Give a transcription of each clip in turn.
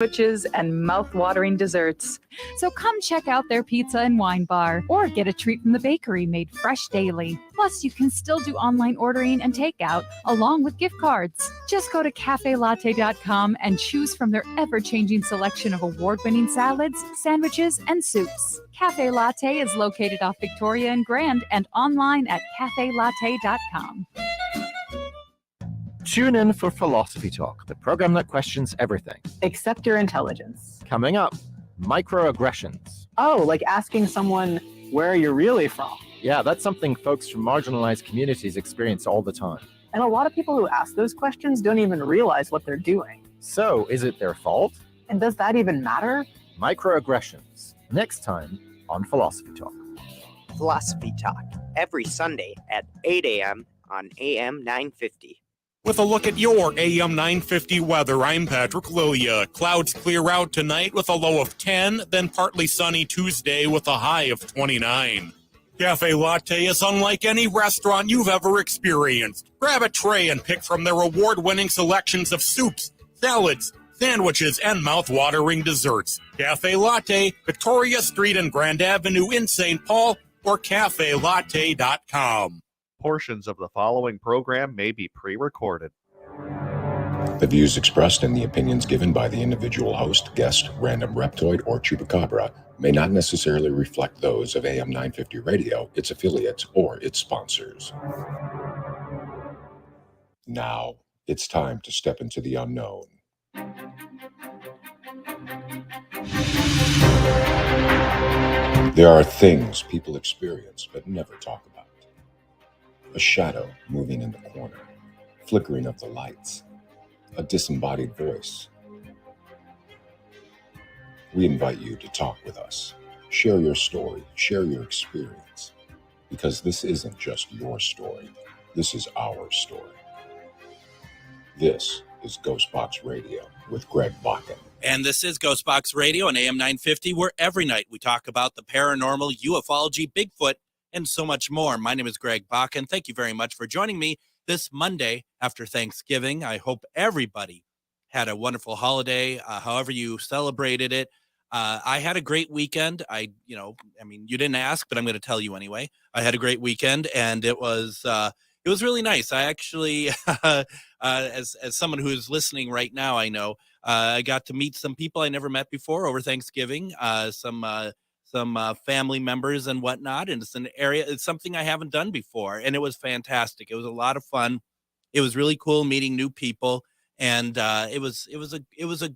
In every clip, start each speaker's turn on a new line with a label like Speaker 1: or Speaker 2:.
Speaker 1: sandwiches, and mouth-watering desserts.
Speaker 2: So come check out their pizza and wine bar, or get a treat from the bakery made fresh daily. Plus, you can still do online ordering and takeout, along with gift cards. Just go to cafelatte.com and choose from their ever-changing selection of award-winning salads, sandwiches, and soups. Cafe Latte is located off Victoria and Grand and online at cafelatte.com.
Speaker 3: Tune in for Philosophy Talk, the program that questions everything.
Speaker 1: Except your intelligence.
Speaker 3: Coming up, microaggressions.
Speaker 1: Oh, like asking someone where you're really from.
Speaker 3: Yeah, that's something folks from marginalized communities experience all the time.
Speaker 1: And a lot of people who ask those questions don't even realize what they're doing.
Speaker 3: So, is it their fault?
Speaker 1: And does that even matter?
Speaker 3: Microaggressions. Next time on Philosophy Talk.
Speaker 4: Philosophy Talk, every Sunday at 8 a.m. on AM 950.
Speaker 5: With a look at your AM 950 weather, I'm Patrick Lilia. Clouds clear out tonight with a low of 10, then partly sunny Tuesday with a high of 29. Cafe Latte is unlike any restaurant you've ever experienced. Grab a tray and pick from their award-winning selections of soups, salads, sandwiches, and mouth-watering desserts. Cafe Latte, Victoria Street and Grand Avenue in St. Paul, or cafelatte.com.
Speaker 6: Portions of the following program may be pre-recorded.
Speaker 7: The views expressed and the opinions given by the individual host, guest, random reptoid, or chupacabra may not necessarily reflect those of AM 950 Radio, its affiliates, or its sponsors. Now, it's time to step into the unknown. There are things people experience but never talk about. A shadow moving in the corner, flickering of the lights, a disembodied voice. We invite you to talk with us. Share your story, share your experience, because this isn't just your story, this is our story. This is GhostBox Radio with Greg Bakun.
Speaker 8: And this is GhostBox Radio on AM 950, where every night we talk about the paranormal, ufology, Bigfoot, and so much more. My name is Greg Bakun. Thank you very much for joining me this Monday after Thanksgiving. I hope everybody had a wonderful holiday, however you celebrated it. I had a great weekend. You didn't ask, but I'm going to tell you anyway. I had a great weekend, and it was really nice. I actually, as someone who is listening right now, I know I got to meet some people I never met before over Thanksgiving. Some family members and whatnot, and it's something I haven't done before, and it was fantastic. It was a lot of fun. It was really cool meeting new people, and it was a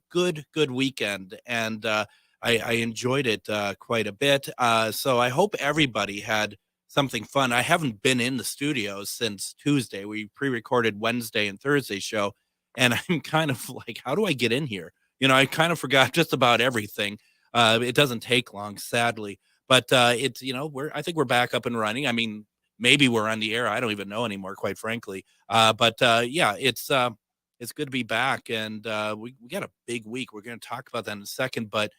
Speaker 8: good weekend, and I enjoyed it quite a bit. So I hope everybody had something fun. I haven't been in the studio since Tuesday. We pre-recorded Wednesday and Thursday show, and I'm kind of like, how do I get in here? I kind of forgot just about everything. It doesn't take long, sadly, but I think we're back up and running. I mean, maybe we're on the air. I don't even know anymore, quite frankly. Yeah, it's good to be back, and we got a big week. We're going to talk about that in a second, but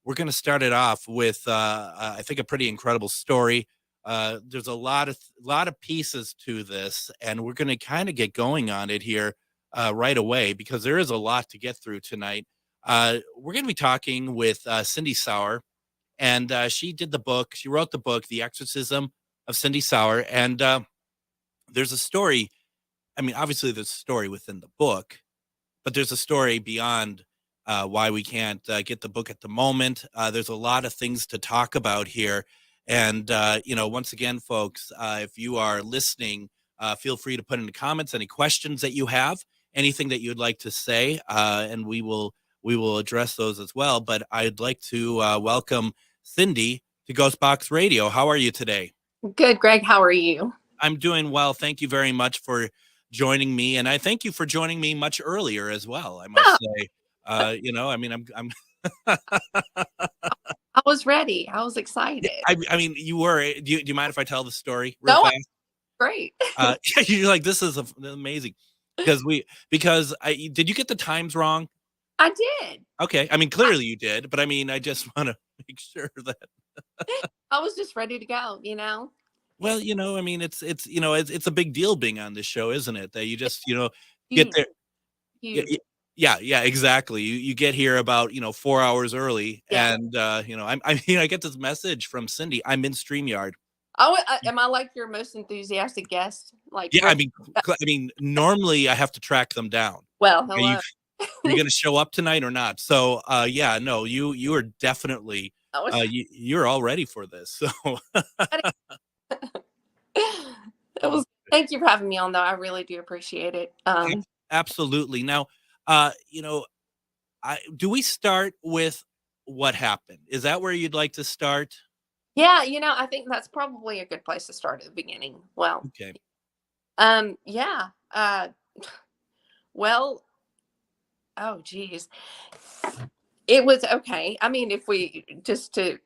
Speaker 8: we're going to start it off with I think a pretty incredible story. There's a lot of pieces to this, and we're going to kind of get going on it here right away because there is a lot to get through tonight. We're going to be talking with Cindy Sauer, and she wrote the book, The Exorcism of Cindy Sauer, and there's a story. I mean, obviously there's a story within the book, but there's a story beyond why we can't get the book at the moment. There's a lot of things to talk about here, and once again, folks, if you are listening, feel free to put in the comments any questions that you have, anything that you'd like to say, and we will address those as well. But I'd like to welcome Cindy to GhostBox Radio. How are you today?
Speaker 9: Good, Greg. How are you?
Speaker 8: I'm doing well. Thank you very much for joining me. And I thank you for joining me much earlier as well, I must say. I'm
Speaker 9: I was ready. I was excited.
Speaker 8: I mean, you were. Do you mind if I tell the story real fast?
Speaker 9: Great.
Speaker 8: You're like, this is amazing. Did you get the times wrong?
Speaker 9: I did.
Speaker 8: Okay. I mean, clearly you did, but I mean, I just want to make sure that
Speaker 9: I was just ready to go,
Speaker 8: Well, I mean, it's a big deal being on this show, isn't it? That you just, get there.
Speaker 9: Huge.
Speaker 8: Yeah, exactly. You get here about 4 hours early,
Speaker 9: Yeah.
Speaker 8: and I get this message from Cindy. I'm in StreamYard.
Speaker 9: Oh, am I like your most enthusiastic guest? Like,
Speaker 8: Yeah, normally I have to track them down.
Speaker 9: well,
Speaker 8: Are you
Speaker 9: hello.
Speaker 8: going to show up tonight or not? So, yeah, no, you are definitely
Speaker 9: I was
Speaker 8: you're all ready for this. So,
Speaker 9: it was. Thank you for having me on, though. I really do appreciate it.
Speaker 8: absolutely. Now, do we start with what happened? Is that where you'd like to start?
Speaker 9: Yeah, I think that's probably a good place to start at the beginning. Well,
Speaker 8: Okay.
Speaker 9: yeah. Well, oh, geez. It was okay. I mean, if we just to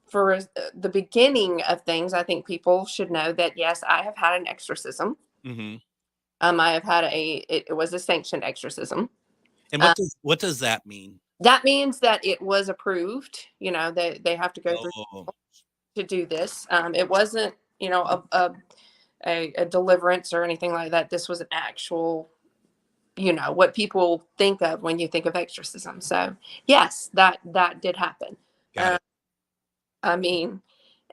Speaker 9: for the beginning of things, I think people should know that yes, I have had an exorcism.
Speaker 8: Mm-hmm.
Speaker 9: I have had it was a sanctioned exorcism.
Speaker 8: And what does that mean?
Speaker 9: That means that it was approved. They have to go through to do this. It wasn't, a deliverance or anything like that. This was an actual, what people think of when you think of exorcism. So yes, that did happen.
Speaker 8: Got it.
Speaker 9: I mean,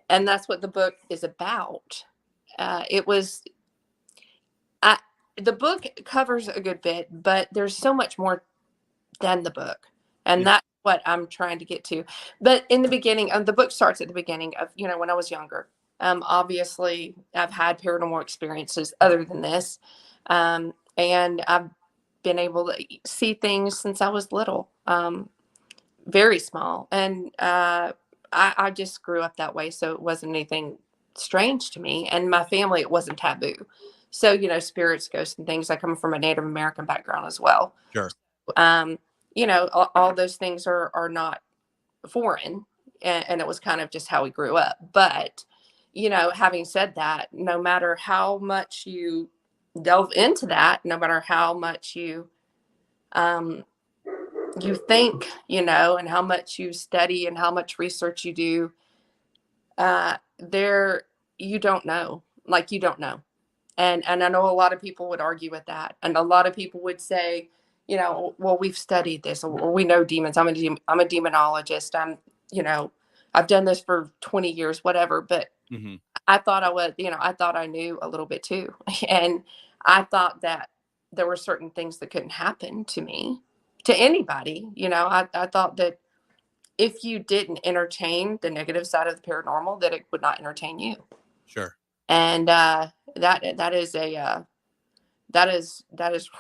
Speaker 9: and that's what the book is about. The book covers a good bit, but there's so much more than the book. And
Speaker 8: Yeah.
Speaker 9: that's what I'm trying to get to. But in the beginning, the book starts at the beginning of, when I was younger. Obviously, I've had paranormal experiences other than this. And I've been able to see things since I was little, very small. And I just grew up that way. So it wasn't anything strange to me. And my family, it wasn't taboo. So, spirits, ghosts, and things. I come from a Native American background as well.
Speaker 8: Sure.
Speaker 9: All those things are not foreign, and it was kind of just how we grew up. But, having said that, no matter how much you delve into that, no matter how much you think, and how much you study and how much research you do, you don't know. Like, you don't know. And I know a lot of people would argue with that. And a lot of people would say, well, we've studied this, or we know demons. I'm a demonologist. I've done this for 20 years, whatever. But
Speaker 8: Mm-hmm.
Speaker 9: I thought I thought I knew a little bit too. And I thought that there were certain things that couldn't happen to me, to anybody. I thought that if you didn't entertain the negative side of the paranormal, that it would not entertain you.
Speaker 8: Sure.
Speaker 9: And that is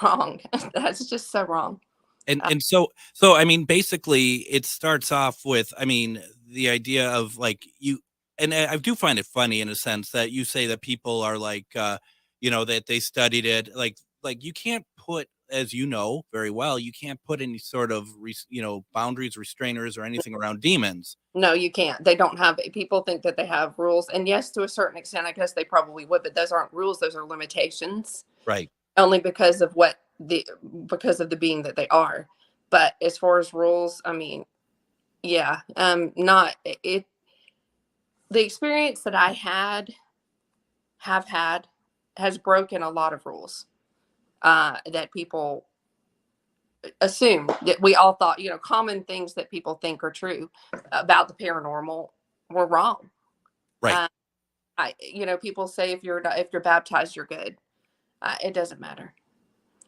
Speaker 9: wrong. That's just so wrong.
Speaker 8: And so I mean, basically it starts off with, the idea of like you, and I do find it funny in a sense that you say that people are like, that they studied it. Like you can't put, as you know very well, you can't put any sort of, boundaries, restrainers, or anything around demons.
Speaker 9: No, you can't. They don't have, people think that they have rules. And yes, to a certain extent, I guess they probably would, but those aren't rules. Those are limitations.
Speaker 8: Right.
Speaker 9: Only because of because of the being that they are. But as far as rules, yeah, not it. The experience that I have had has broken a lot of rules that people assume, that we all thought, common things that people think are true about the paranormal were wrong.
Speaker 8: Right.
Speaker 9: People say if you're baptized, you're good. It doesn't matter.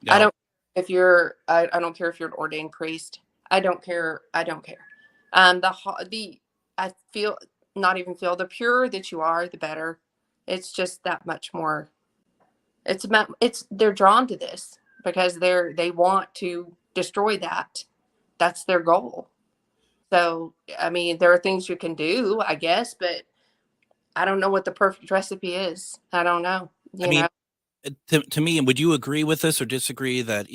Speaker 8: No.
Speaker 9: I don't I don't care if you're an ordained priest. I don't care. I feel, not even feel, the purer that you are, the better. It's just that much more. They're drawn to this because they want to destroy that. That's their goal. So, there are things you can do, I guess, but I don't know what the perfect recipe is. I don't know.
Speaker 8: To me, and would you agree with this or disagree that,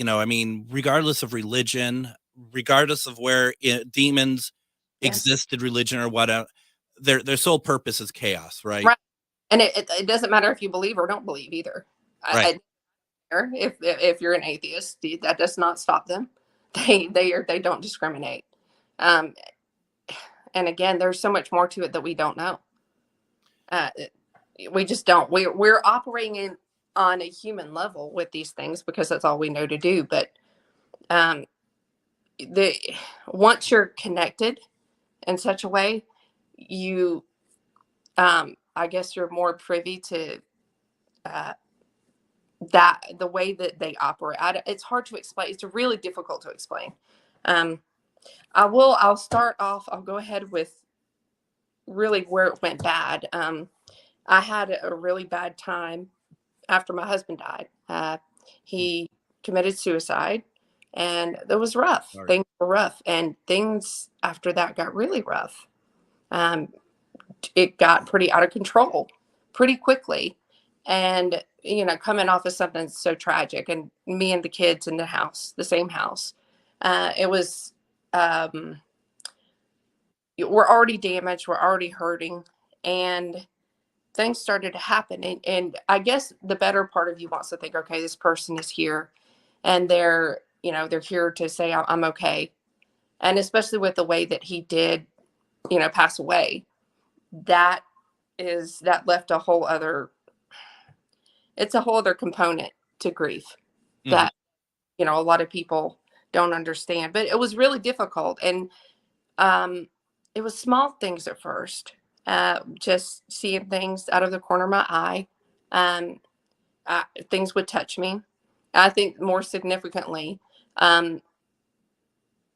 Speaker 8: regardless of religion, regardless of where demons existed, religion or whatever, their sole purpose is chaos, right?
Speaker 9: Right. And it doesn't matter if you believe or don't believe either.
Speaker 8: Right.
Speaker 9: If you're an atheist, that does not stop them. They don't discriminate. And again, there's so much more to it that we don't know. We just don't. We're operating on a human level with these things because that's all we know to do. But um, once you're connected in such a way, you, I guess you're more privy to that the way that they operate. It's hard to explain. It's really difficult to explain. I'll start off. I'll go ahead with really where it went bad. I had a really bad time after my husband died. He committed suicide, and it was rough.
Speaker 8: Sorry.
Speaker 9: Things were rough, and things after that got really rough. It got pretty out of control pretty quickly. And, coming off of something so tragic, and me and the kids in the same house, it was, we're already damaged, we're already hurting, and things started to happen. And I guess the better part of you wants to think, okay, this person is here, and they're here to say I'm okay. And especially with the way that he did, pass away, that left a whole other component to grief that, a lot of people don't understand. But it was really difficult. And it was small things at first, just seeing things out of the corner of my eye. Things would touch me. I think more significantly,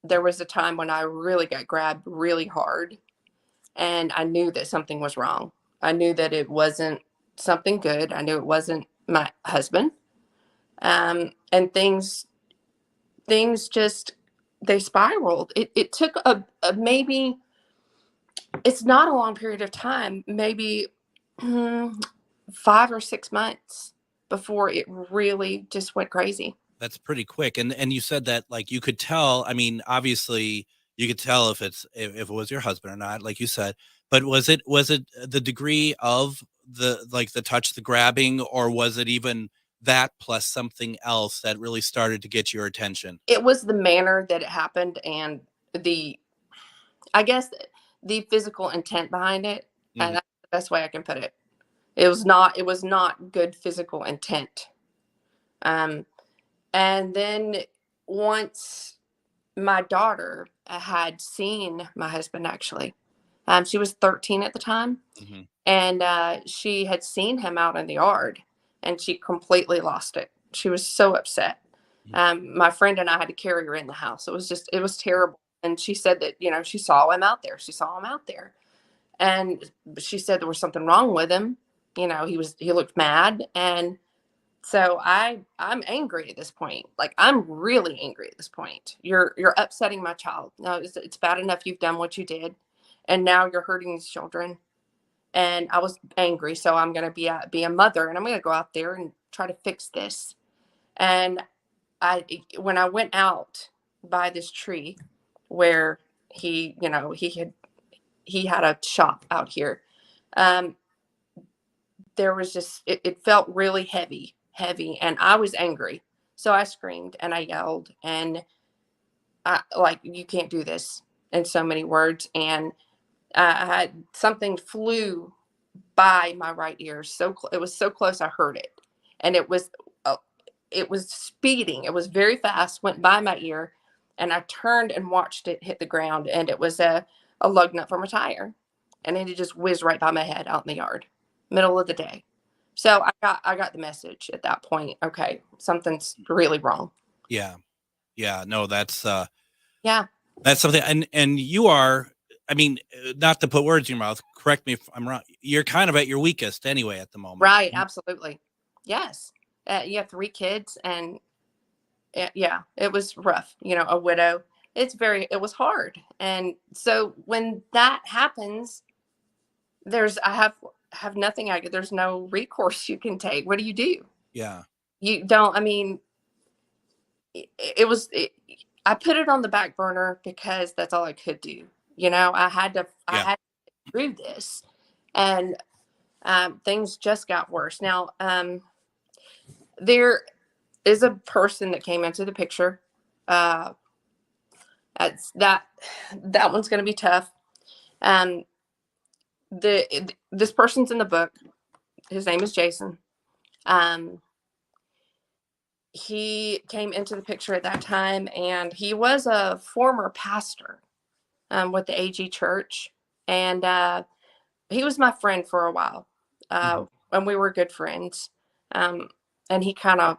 Speaker 9: there was a time when I really got grabbed really hard, and I knew that something was wrong. I knew that it wasn't something good. I knew it wasn't my husband. And things just, they spiraled. It took a maybe, it's not a long period of time, maybe 5 or 6 months before it really just went crazy.
Speaker 8: That's pretty quick. And you said that, like, you could tell, I mean, obviously you could tell if it was your husband or not, like you said, but was it the degree of the touch, the grabbing, or was it even that plus something else that really started to get your attention?
Speaker 9: It was the manner that it happened, and I guess the physical intent behind it. And that's the best way I can put it. It was not good physical intent. And then once my daughter had seen my husband, actually, she was 13 at the time, and she had seen him out in the yard, and she completely lost it. She was so upset. My friend and I had to carry her in the house. It was terrible. And she said that, she saw him out there. She saw him out there. And she said there was something wrong with him. He looked mad. And so I'm angry at this point. Like, I'm really angry at this point. You're upsetting my child. No, it's bad enough you've done what you did, and now you're hurting these children. And I was angry. So I'm going to be a mother, and I'm going to go out there and try to fix this. And when I went out by this tree where he had a shop out here, there was just, it felt really heavy, and I was angry. So I screamed and I yelled, and you can't do this, in so many words. And I had something flew by my right ear. It was so close, I heard it. And it was speeding. It was very fast, went by my ear, and I turned and watched it hit the ground. And it was a lug nut from a tire, and it just whizzed right by my head out in the yard, middle of the day. So I got the message at that point. Okay, something's really wrong.
Speaker 8: Yeah. No, that's
Speaker 9: yeah,
Speaker 8: that's something. And you are, I mean, not to put words in your mouth, correct me if I'm wrong, you're kind of at your weakest anyway at the moment.
Speaker 9: Right. Absolutely. Yes. You have 3 kids, and yeah, it was rough. A widow. It was hard. And so when that happens, I have nothing. There's no recourse you can take. What do you do?
Speaker 8: Yeah.
Speaker 9: You don't, I mean, I put it on the back burner because that's all I could do. I had to get through this, and things just got worse. Now, there is a person that came into the picture. That one's going to be tough. This person's in the book. His name is Jason. he came into the picture at that time, and he was a former pastor with the AG Church, and he was my friend for a while, and we were good friends. And he kind of,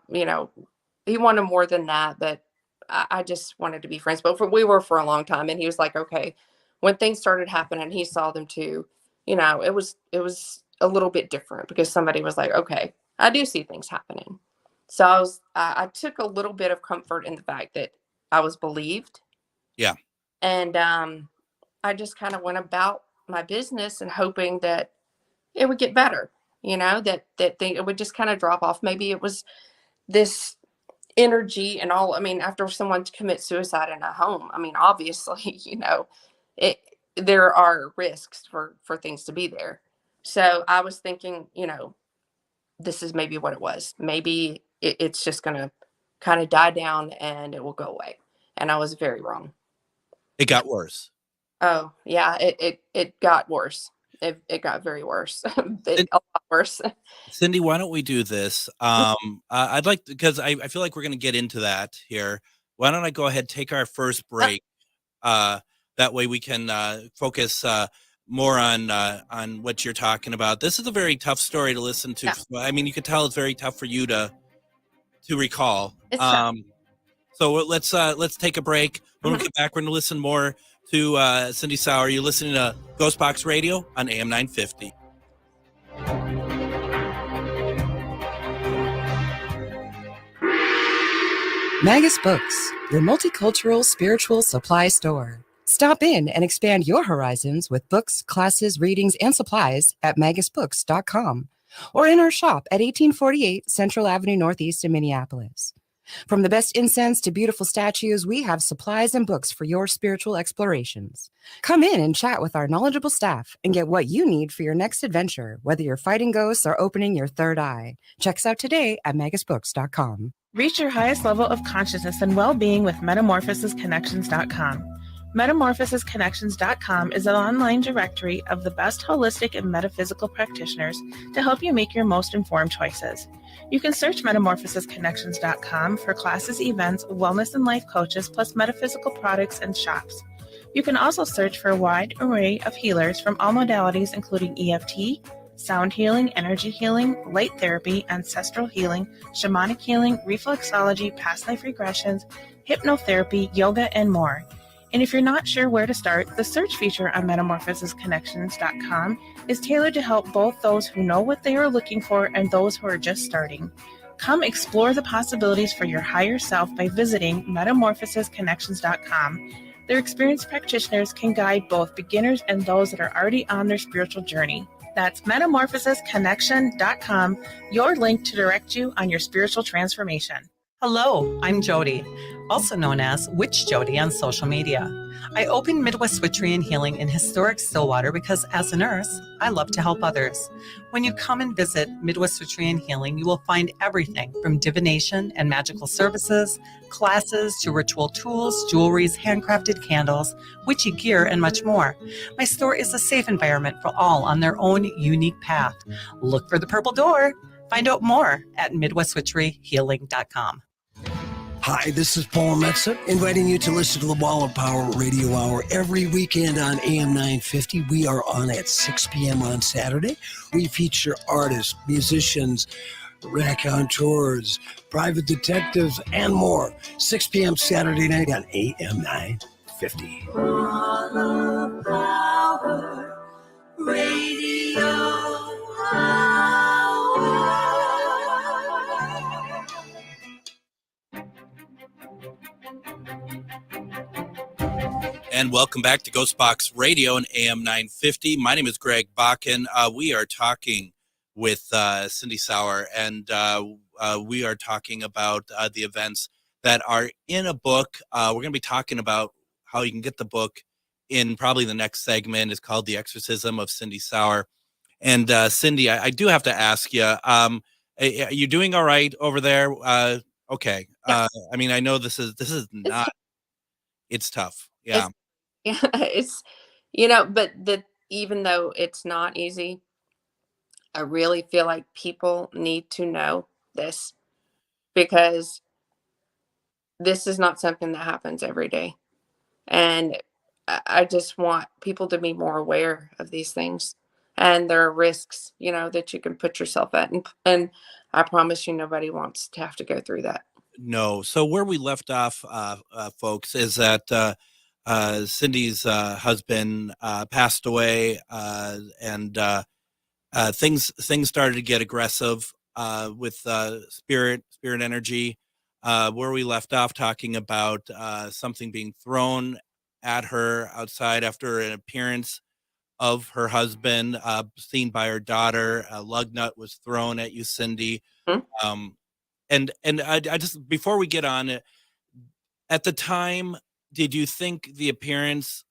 Speaker 9: he wanted more than that, but I just wanted to be friends. But we were for a long time, and he was like, okay. When things started happening, he saw them too. It was a little bit different because somebody was like, okay, I do see things happening. So I took a little bit of comfort in the fact that I was believed.
Speaker 8: Yeah.
Speaker 9: And I just kind of went about my business and hoping that it would get better, that it would just kind of drop off. Maybe it was this energy and all. I mean, after someone commits suicide in a home, I mean, obviously, there are risks for things to be there. So I was thinking, this is maybe what it was. Maybe it's just going to kind of die down and it will go away. And I was very wrong.
Speaker 8: It got worse.
Speaker 9: Oh yeah, it got worse. It got very worse. A lot worse.
Speaker 8: Cindy, why don't we do this? I'd like, because I feel like we're going to get into that here. Why don't I go ahead, take our first break? That way we can focus more on what you're talking about. This is a very tough story to listen to. Yeah. I mean, you can tell it's very tough for you to recall. So let's take a break. When we get back, we're going to listen more to Cindy Sauer. You're listening to GhostBox Radio on AM 950.
Speaker 10: Magus Books, your multicultural spiritual supply store. Stop in and expand your horizons with books, classes, readings, and supplies at magusbooks.com or in our shop at 1848 Central Avenue Northeast in Minneapolis. From the best incense to beautiful statues, we have supplies and books for your spiritual explorations. Come in and chat with our knowledgeable staff and get what you need for your next adventure, whether you're fighting ghosts or opening your third eye. Check us out today at magusbooks.com.
Speaker 11: Reach your highest level of consciousness and well-being with metamorphosisconnections.com. Metamorphosisconnections.com is an online directory of the best holistic and metaphysical practitioners to help you make your most informed choices. You can search metamorphosisconnections.com for classes, events, wellness and life coaches, plus metaphysical products and shops. You can also search for a wide array of healers from all modalities, including EFT, sound healing, energy healing, light therapy, ancestral healing, shamanic healing, reflexology, past life regressions, hypnotherapy, yoga, and more. And if you're not sure where to start, the search feature on metamorphosisconnections.com is tailored to help both those who know what they are looking for and those who are just starting. Come explore the possibilities for your higher self by visiting metamorphosisconnections.com. Their experienced practitioners can guide both beginners and those that are already on their spiritual journey. That's metamorphosisconnection.com, your link to direct you on your spiritual transformation.
Speaker 12: Hello, I'm Jody, also known as Witch Jody on social media. I opened Midwest Witchery and Healing in historic Stillwater because as a nurse, I love to help others. When you come and visit Midwest Witchery and Healing, you will find everything from divination and magical services, classes to ritual tools, jewelries, handcrafted candles, witchy gear, and much more. My store is a safe environment for all on their own unique path. Look for the purple door. Find out more at MidwestWitcheryHealing.com.
Speaker 13: Hi, this is Paul Metza, inviting you to listen to the Wall of Power Radio Hour every weekend on AM 950. We are on at 6 p.m. on Saturday. We feature artists, musicians, raconteurs, private detectives, and more. 6 p.m. Saturday night on AM 950. Wall of Power Radio Hour.
Speaker 8: And welcome back to GhostBox Radio and AM 950. My name is Greg Bakun. We are talking with Cindy Sauer, and we are talking about the events that are in a book. We're going to be talking about how you can get the book in probably the next segment. It's called The Exorcism of Cindy Sauer. And Cindy, I do have to ask you, are you doing all right over there? Okay. I mean, I know this is not, it's tough. Yeah.
Speaker 9: It's, but even though it's not easy, I really feel like people need to know this because this is not something that happens every day. And I just want people to be more aware of these things. And there are risks, that you can put yourself at. And I promise you, nobody wants to have to go through that.
Speaker 8: No. So where we left off, folks, is that Cindy's husband passed away, and things started to get aggressive with spirit energy. Where we left off talking about something being thrown at her outside after an appearance of her husband, seen by her daughter. A lug nut was thrown at you, Cindy.
Speaker 9: Mm-hmm.
Speaker 8: And I just, before we get on it, at the time, did you think the appearance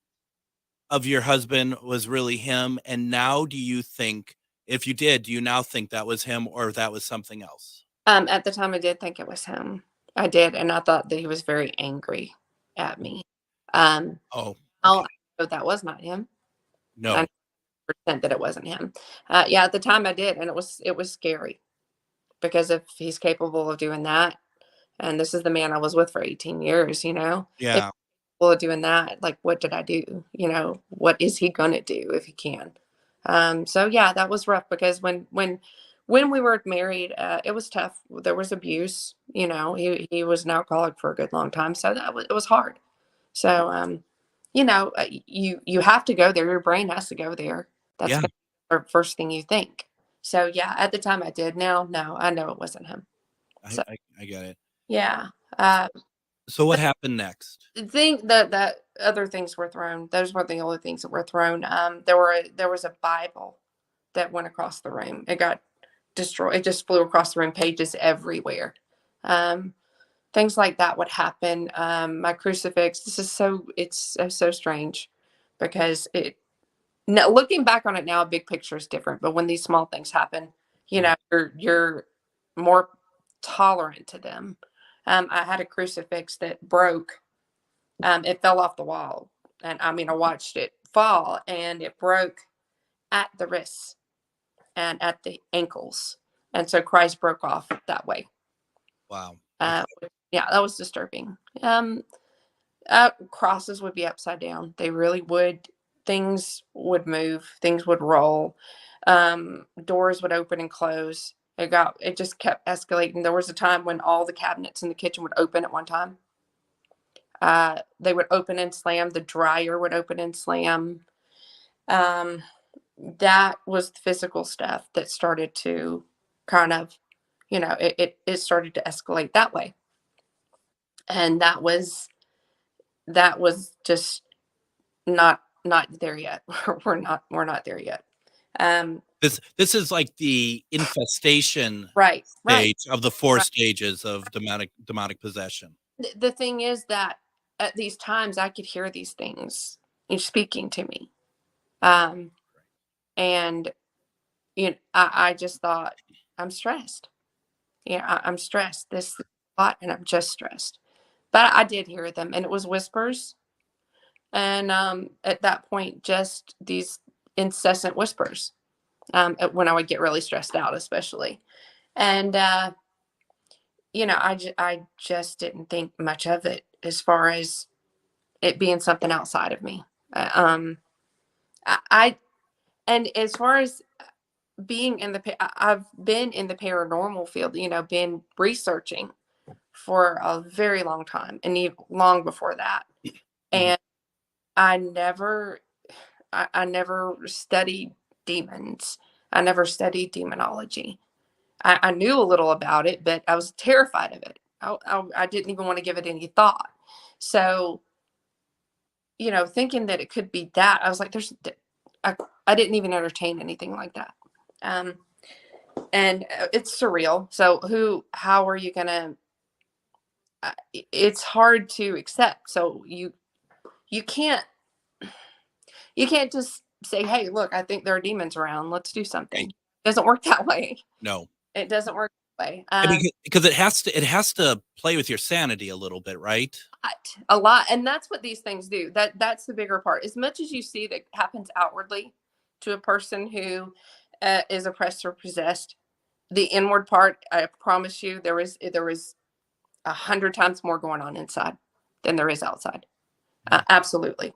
Speaker 8: of your husband was really him? And now do you think, if you did, do you now think that was him or that was something else?
Speaker 9: At the time, I did think it was him. I did. And I thought that he was very angry at me.
Speaker 8: Okay.
Speaker 9: I'll know that was not him.
Speaker 8: No.
Speaker 9: 100% that it wasn't him. Yeah, at the time I did. And it was scary. Because if he's capable of doing that, and this is the man I was with for 18 years,
Speaker 8: Yeah.
Speaker 9: if he's capable of doing that, like, what did I do? What is he going to do if he can? So yeah, that was rough because when we were married, it was tough. There was abuse, he was an alcoholic for a good long time. So it was hard. So, you have to go there. Your brain has to go there. That's the first thing you think. So yeah, at the time I did. Now, no, I know it wasn't him. So,
Speaker 8: I get it.
Speaker 9: Yeah.
Speaker 8: So what happened next?
Speaker 9: I think that other things were thrown. Those weren't the only things that were thrown. There was a Bible that went across the room. It got destroyed. It just flew across the room, pages everywhere. Things like that would happen. My crucifix. It's so strange because now, looking back on it now, a big picture is different. But when these small things happen, you're more tolerant to them. I had a crucifix that broke. It fell off the wall, and I watched it fall, and it broke at the wrists and at the ankles, and so Christ broke off that way.
Speaker 8: Wow.
Speaker 9: Yeah, that was disturbing. Crosses would be upside down. They really would. Things would move, things would roll, doors would open and close. It just kept escalating. There was a time when all the cabinets in the kitchen would open at one time. They would open and slam. The dryer would open and slam. That was the physical stuff that started to kind of, it started to escalate that way. And that was just not there yet. We're not there yet.
Speaker 8: This is like the infestation
Speaker 9: stage
Speaker 8: of the four stages of demonic possession.
Speaker 9: The thing is that at these times I could hear these things speaking to me. And I just thought, I'm stressed. I'm stressed. This is a lot, and I'm just stressed. But I did hear them, and it was whispers. And at that point, just these incessant whispers when I would get really stressed out, especially. And, I just didn't think much of it as far as it being something outside of me. And as far as being I've been in the paranormal field, been researching for a very long time, and even long before that. And I never studied demons. I never studied demonology. I knew a little about it, but I was terrified of it. I didn't even want to give it any thought. So, thinking that it could be that, I was like, I didn't even entertain anything like that. And it's surreal. So how are you going to, it's hard to accept. So you can't just say, hey, look, I think there are demons around. Let's do something. It doesn't work that way.
Speaker 8: No,
Speaker 9: it doesn't work that way.
Speaker 8: Because it has to play with your sanity a little bit, right?
Speaker 9: A lot. And that's what these things do. That's the bigger part. As much as you see that happens outwardly to a person who is oppressed or possessed, the inward part, I promise you, there was 100 times more going on inside than there is outside. Absolutely.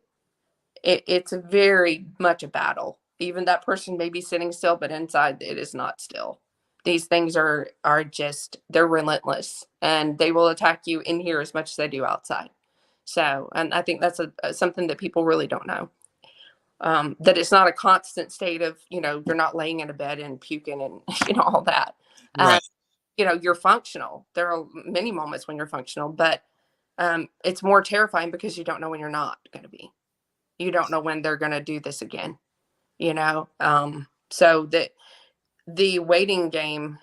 Speaker 9: It's very much a battle. Even that person may be sitting still, but inside it is not still. These things are just, they're relentless, and they will attack you in here as much as they do outside. So, and I think that's something that people really don't know. That it's not a constant state of, you're not laying in a bed and puking and, all that.
Speaker 8: Right.
Speaker 9: You're functional. There are many moments when you're functional, but it's more terrifying because you don't know when you're not going to be. You don't know when they're going to do this again, so the waiting game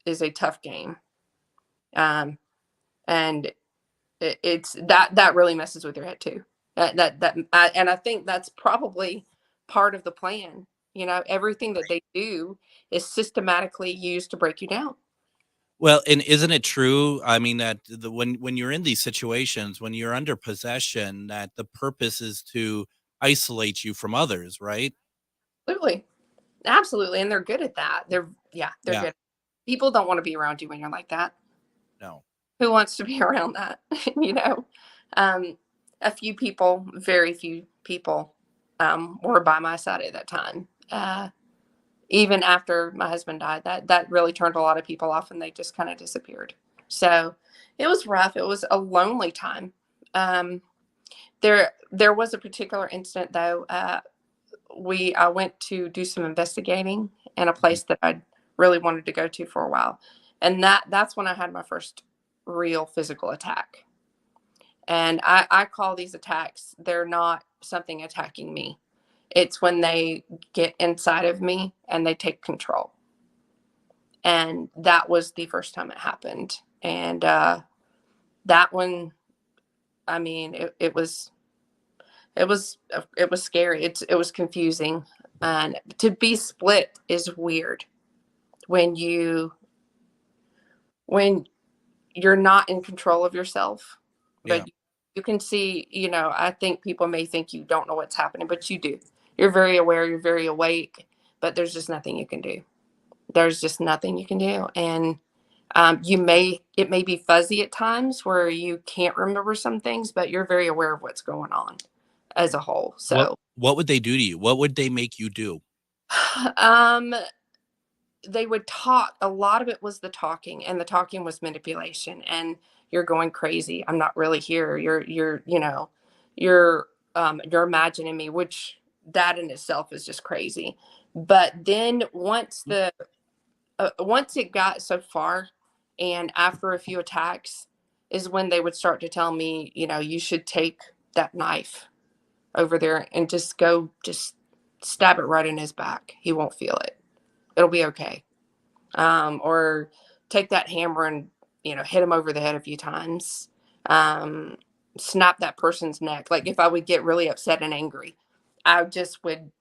Speaker 9: is a tough game. And it's that really messes with your head too. And I think that's probably part of the plan. Everything that they do is systematically used to break you down.
Speaker 8: Well, and isn't it true? I mean, that when you're in these situations, when you're under possession, that the purpose is to isolate you from others, right?
Speaker 9: Absolutely. And they're good at that. They're good. People don't want to be around you when you're like that.
Speaker 8: No.
Speaker 9: Who wants to be around that? A few people, very few people, were by my side at that time. Even after my husband died, that really turned a lot of people off, and they just kind of disappeared. So it was rough. It was a lonely time. There was a particular incident though. I went to do some investigating in a place that I really wanted to go to for a while. And that's when I had my first real physical attack. And I call these attacks, they're not something attacking me. It's when they get inside of me and they take control. And that was the first time it happened. And that one, I mean, it was scary. It was confusing. And to be split is weird when you're not in control of yourself. But you can see, I think people may think you don't know what's happening, but you do. You're very aware, you're very awake, but there's just nothing you can do. There's just nothing you can do. And it may be fuzzy at times where you can't remember some things, but you're very aware of what's going on as a whole. So
Speaker 8: what would they do to you? What would they make you do?
Speaker 9: They would talk. A lot of it was the talking, and the talking was manipulation, and you're going crazy. I'm not really here. You're imagining me, which that in itself is just crazy. But then once it got so far, and after a few attacks, is when they would start to tell me, you should take that knife over there and just stab it right in his back. He won't feel it. It'll be okay. Or take that hammer and, hit him over the head a few times. Snap that person's neck. Like if I would get really upset and angry, I just would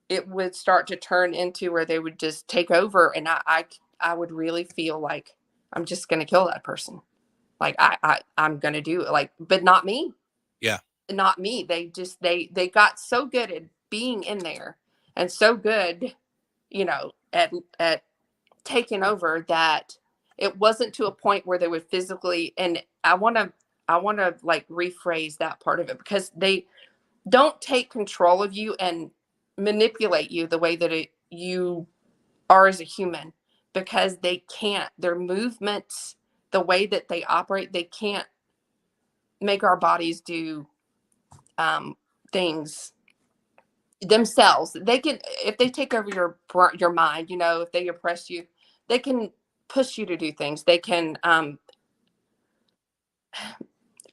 Speaker 9: it would start to turn into where they would just take over. And I would really feel like I'm just going to kill that person. Like I'm going to do it, but not me.
Speaker 8: Yeah.
Speaker 9: Not me. They got so good at being in there and so good, at taking over that it wasn't to a point where they would physically, and I want to rephrase that part of it, because they don't take control of you and manipulate you the way that you are as a human, because they can't. Their movements, the way that they operate, they can't make our bodies do things themselves. They can, if they take over your mind, if they oppress you, they can push you to do things. They can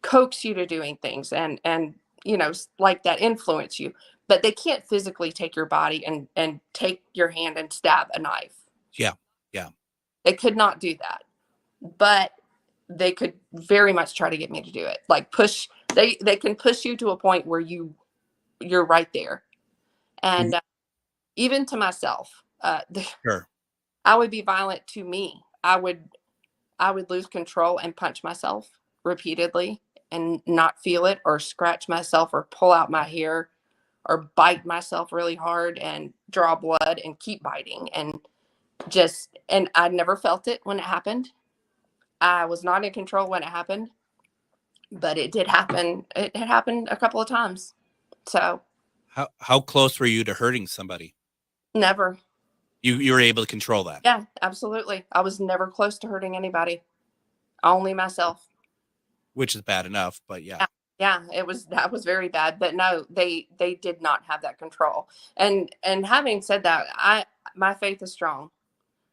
Speaker 9: coax you to doing things and like that, influence you. But they can't physically take your body and take your hand and stab a knife.
Speaker 8: Yeah.
Speaker 9: They could not do that. But they could very much try to get me to do it. Like push, they can push you to a point where you're right there. And even to myself,
Speaker 8: Sure.
Speaker 9: I would be violent to me. I would lose control and punch myself repeatedly and not feel it, or scratch myself, or pull out my hair, or bite myself really hard and draw blood and keep biting. And and I never felt it when it happened. I was not in control when it happened, but it did happen. It had happened a couple of times. So
Speaker 8: How close were you to hurting somebody?
Speaker 9: never.
Speaker 8: You were able to control that.
Speaker 9: Yeah, absolutely. I was never close to hurting anybody. Only myself.
Speaker 8: Which is bad enough, but yeah.
Speaker 9: Yeah, that was very bad. But no, they did not have that control. And having said that, my faith is strong.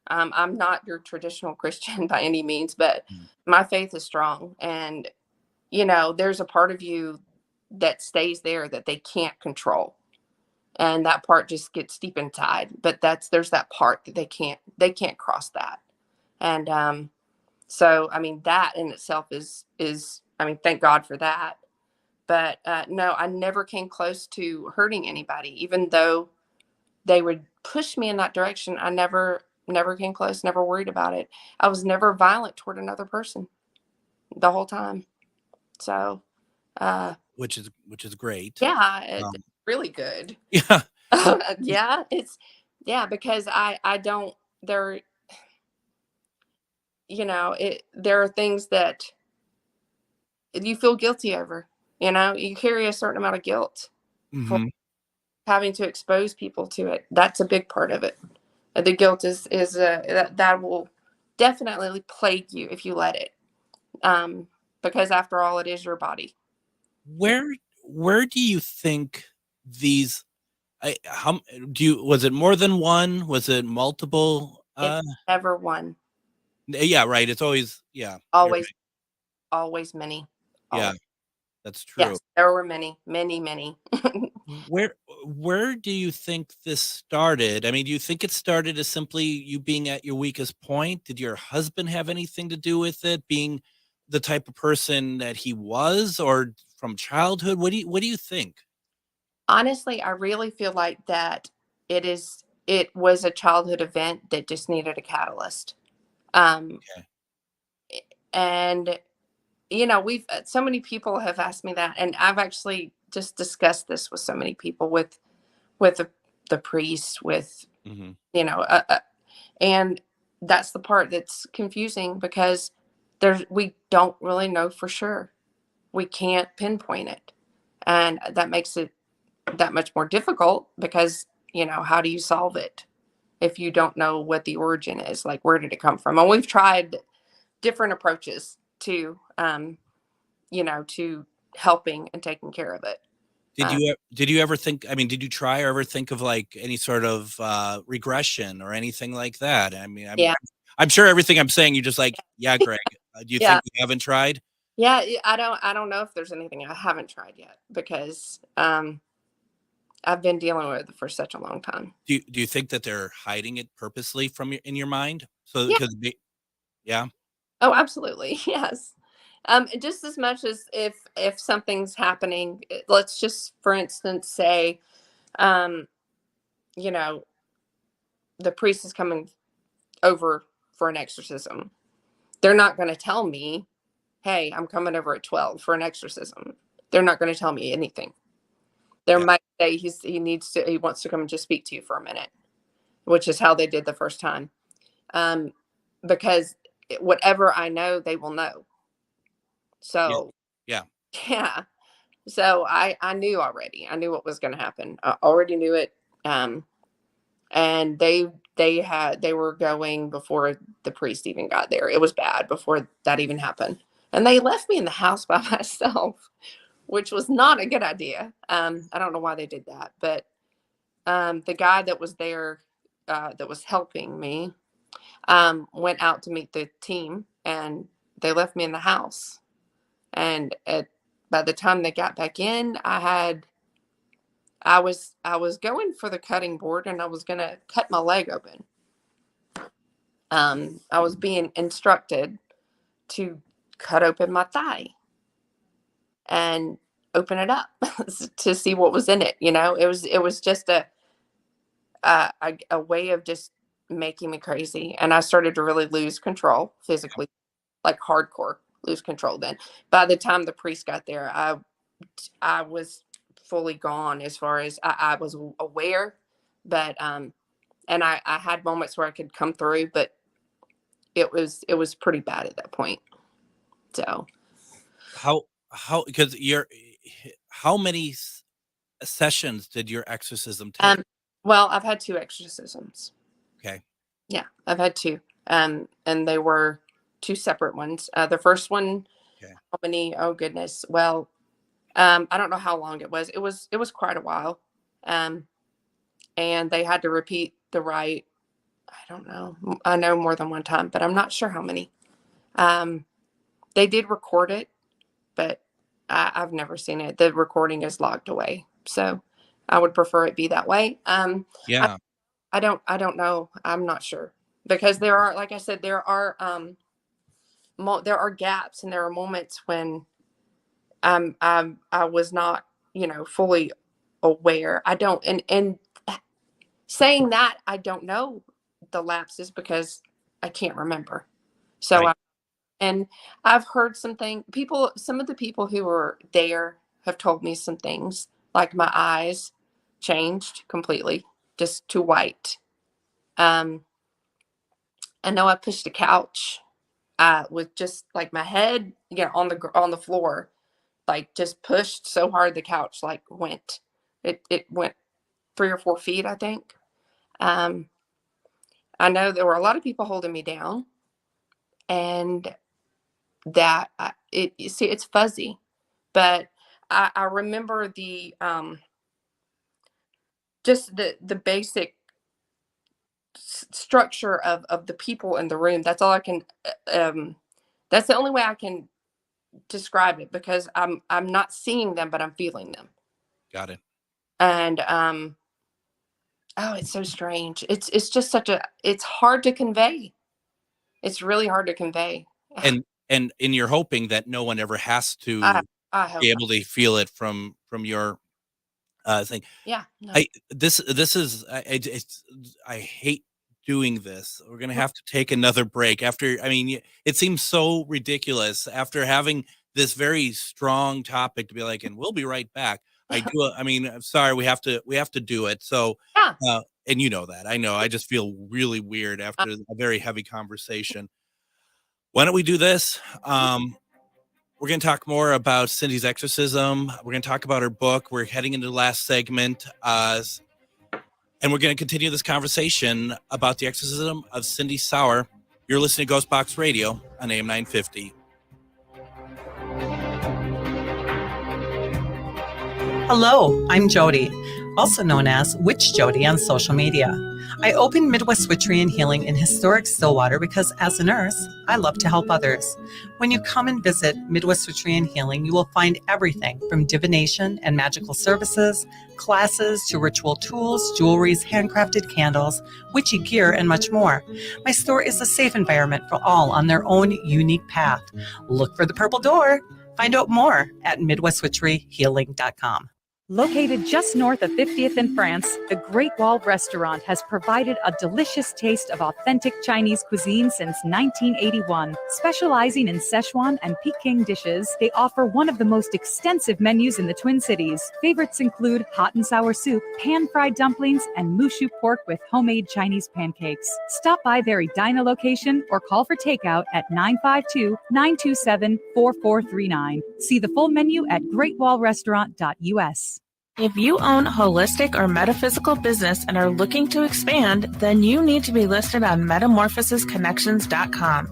Speaker 9: I'm not your traditional Christian by any means, but my faith is strong. And there's a part of you that stays there that they can't control. And that part just gets deep inside. But there's that part that they can't cross that. And so I mean that in itself is I mean, thank God for that. But no, I never came close to hurting anybody, even though they would push me in that direction. I never came close, never worried about it. I was never violent toward another person the whole time. So
Speaker 8: which is great.
Speaker 9: Yeah, it's really good.
Speaker 8: Yeah.
Speaker 9: Yeah, because I don't there there are things that you feel guilty over. You carry a certain amount of guilt for having to expose people to it. That's a big part of it. The guilt is that will definitely plague you if you let it. Because after all, it is your body.
Speaker 8: Where do you think these was it more than one? Was it multiple?
Speaker 9: It's never one.
Speaker 8: Yeah, right. It's always
Speaker 9: always many.
Speaker 8: Yeah. That's true.
Speaker 9: Yes, there were many.
Speaker 8: Where do you think this started? I mean, do you think it started as simply you being at your weakest point? Did your husband have anything to do with it, being the type of person that he was, or from childhood? What do you think?
Speaker 9: Honestly, I really feel like that it was a childhood event that just needed a catalyst.
Speaker 8: Okay.
Speaker 9: And we've so many people have asked me that, and I've actually just discussed this with so many people, with the priest, with and that's the part that's confusing, because we don't really know for sure. We can't pinpoint it, and that makes it that much more difficult, because how do you solve it if you don't know what the origin is? Like, where did it come from? And we've tried different approaches to to helping and taking care of it.
Speaker 8: Did you ever think, I mean, did you try or ever think of like any sort of regression or anything like that? I mean, I'm sure everything I'm saying, you're just like, yeah, Greg. Do you think you haven't tried?
Speaker 9: Yeah, I don't know if there's anything I haven't tried yet, because I've been dealing with it for such a long time.
Speaker 8: Do you think that they're hiding it purposely in your mind? So yeah.
Speaker 9: Oh, absolutely. Yes. Just as much as if something's happening, let's just, for instance, say, the priest is coming over for an exorcism. They're not going to tell me, hey, I'm coming over at 12 for an exorcism. They're not going to tell me anything. There might say he wants to come and just speak to you for a minute, which is how they did the first time. Because whatever I know, they will know. So
Speaker 8: yeah.
Speaker 9: So I knew already. I knew what was going to happen. I already knew it. And they were going before the priest even got there. It was bad before that even happened. And they left me in the house by myself, which was not a good idea. I don't know why they did that, but the guy that was there, that was helping me, went out to meet the team, and they left me in the house. And by the time they got back in, I was going for the cutting board, and I was going to cut my leg open. I was being instructed to cut open my thigh and open it up to see what was in it. It was just a way of just making me crazy. And I started to really lose control physically, like hardcore lose control. Then by the time the priest got there, I was fully gone, as far as I was aware, but And I had moments where I could come through, but it was pretty bad at that point. So
Speaker 8: because how many sessions did your exorcism take?
Speaker 9: Well, I've had 2 exorcisms.
Speaker 8: Okay.
Speaker 9: Yeah, I've had 2. And they were 2 separate ones. The first one, how many? Oh goodness. Well, I don't know how long it was. It was quite a while. And they had to repeat the rite. I don't know. I know more than one time, but I'm not sure how many. They did record it, but I've never seen it. The recording is logged away. So I would prefer it be that way.
Speaker 8: Yeah.
Speaker 9: I don't know. I'm not sure, because there are, like I said, there are gaps, and there are moments when I was not, fully aware. I don't, and saying that, I don't know the lapses because I can't remember. So,
Speaker 8: Right.
Speaker 9: And I've heard some of the people who were there have told me some things, like my eyes changed completely, just to white. I know I pushed a couch with just like my head, on the floor, like just pushed so hard the couch like went. It went 3 or 4 feet, I think. I know there were a lot of people holding me down, and that it's fuzzy, but I remember the just the basic structure of the people in the room. That's all I can. That's the only way I can describe it, because I'm not seeing them, but I'm feeling them.
Speaker 8: Got it.
Speaker 9: And oh, it's so strange. It's just it's hard to convey. It's really hard to convey.
Speaker 8: And you're hoping that no one ever has to
Speaker 9: I hope
Speaker 8: be able to feel it from your thing.
Speaker 9: Yeah. No.
Speaker 8: I hate doing this. We're going to have to take another break it seems so ridiculous after having this very strong topic to be like, and we'll be right back. I'm sorry, we have to do it. So,
Speaker 9: yeah.
Speaker 8: And you know that, I know, I just feel really weird after a very heavy conversation. Why don't we do this? We're going to talk more about Cindy's exorcism. We're going to talk about her book. We're heading into the last segment. And we're going to continue this conversation about the exorcism of Cindy Sauer. You're listening to GhostBox Radio on AM 950.
Speaker 12: Hello, I'm Jody, also known as Witch Jody on social media. I opened Midwest Witchery and Healing in historic Stillwater because as a nurse, I love to help others. When you come and visit Midwest Witchery and Healing, you will find everything from divination and magical services, classes to ritual tools, jewelries, handcrafted candles, witchy gear, and much more. My store is a safe environment for all on their own unique path. Look for the purple door. Find out more at MidwestWitcheryHealing.com.
Speaker 2: Located just north of 50th in France, the Great Wall Restaurant has provided a delicious taste of authentic Chinese cuisine since 1981. Specializing in Szechuan and Peking dishes, they offer one of the most extensive menus in the Twin Cities. Favorites include hot and sour soup, pan-fried dumplings, and mushu pork with homemade Chinese pancakes. Stop by their Edina location or call for takeout at 952-927-4439. See the full menu at greatwallrestaurant.us.
Speaker 11: If you own a holistic or metaphysical business and are looking to expand, then you need to be listed on metamorphosisconnections.com.